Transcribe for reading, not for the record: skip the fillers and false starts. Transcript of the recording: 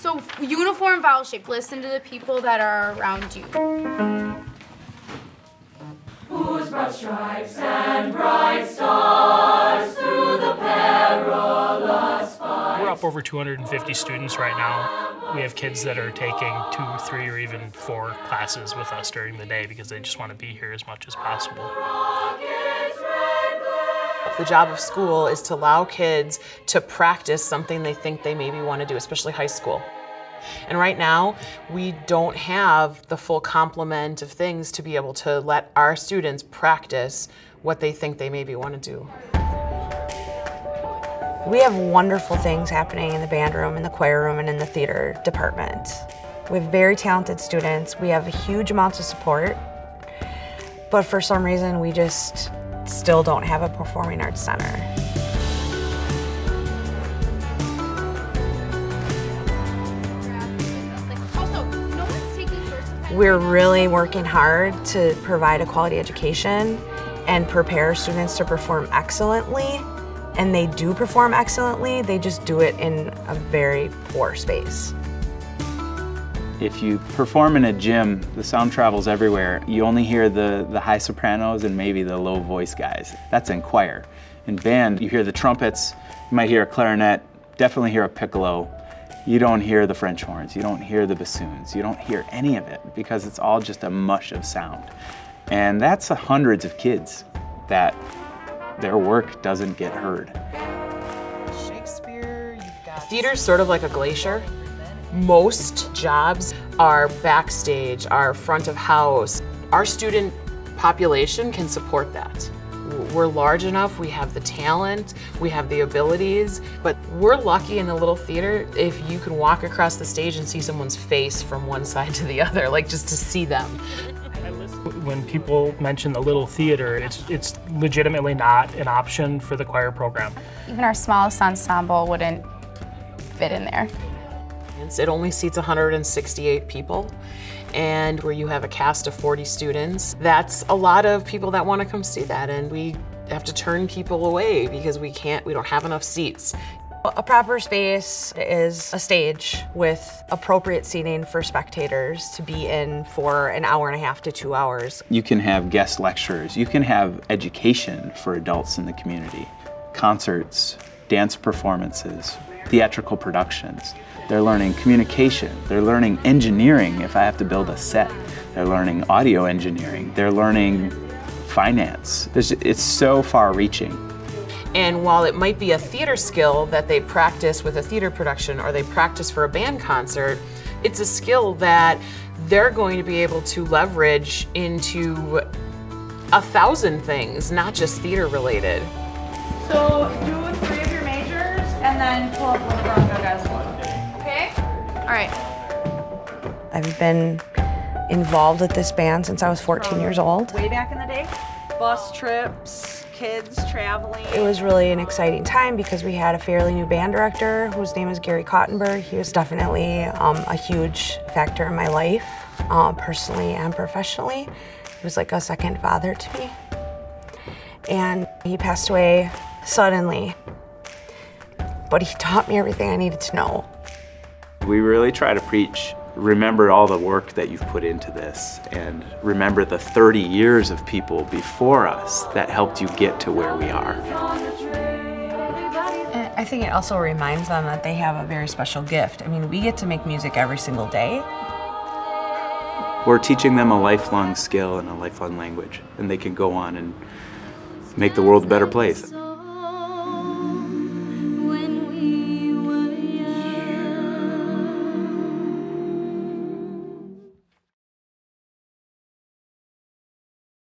So uniform vowel shape. Listen to the people that are around you. Whose broad stripes and bright stars through the perilous fight. We're up over 250 students right now. We have kids that are taking 2, 3, or even 4 classes with us during the day because they just want to be here as much as possible. The job of school is to allow kids to practice something they think they maybe want to do, especially high school. And right now, we don't have the full complement of things to be able to let our students practice what they think they maybe want to do. We have wonderful things happening in the band room, in the choir room, and in the theater department. We have very talented students. We have huge amounts of support. But for some reason, we just still don't have a performing arts center. We're really working hard to provide a quality education and prepare students to perform excellently. And they do perform excellently, they just do it in a very poor space. If you perform in a gym, the sound travels everywhere. You only hear the high sopranos and maybe the low voice guys. That's in choir. In band, you hear the trumpets, you might hear a clarinet, definitely hear a piccolo. You don't hear the French horns, you don't hear the bassoons, you don't hear any of it because it's all just a mush of sound. And that's hundreds of kids that their work doesn't get heard. Shakespeare, you've got... Theater's sort of like a glacier. Most jobs are backstage, are front of house. Our student population can support that. We're large enough, we have the talent, we have the abilities, but we're lucky in the little theater if you can walk across the stage and see someone's face from one side to the other, like just to see them. When people mention the little theater, it's legitimately not an option for the choir program. Even our smallest ensemble wouldn't fit in there. It only seats 168 people, and where you have a cast of 40 students, that's a lot of people that want to come see that, and we have to turn people away because we don't have enough seats. A proper space is a stage with appropriate seating for spectators to be in for an hour and a half to 2 hours. You can have guest lectures, you can have education for adults in the community, concerts, dance performances, theatrical productions. They're learning communication, they're learning engineering if I have to build a set. They're learning audio engineering, they're learning finance. It's so far-reaching. And while it might be a theater skill that they practice with a theater production or they practice for a band concert, it's a skill that they're going to be able to leverage into 1,000 things, not just theater related. So do 3 of your majors and then pull up one rondo decimal. Okay? All right. I've been involved with this band since I was 14 years old. Way back in the day, bus trips, kids traveling. It was really an exciting time because we had a fairly new band director whose name is Gary Cottenberg. He was definitely a huge factor in my life, personally and professionally. He was like a second father to me. And he passed away suddenly, but he taught me everything I needed to know. We really try to preach, remember all the work that you've put into this, and remember the 30 years of people before us that helped you get to where we are. And I think it also reminds them that they have a very special gift. I mean, we get to make music every single day. We're teaching them a lifelong skill and a lifelong language, and they can go on and make the world a better place.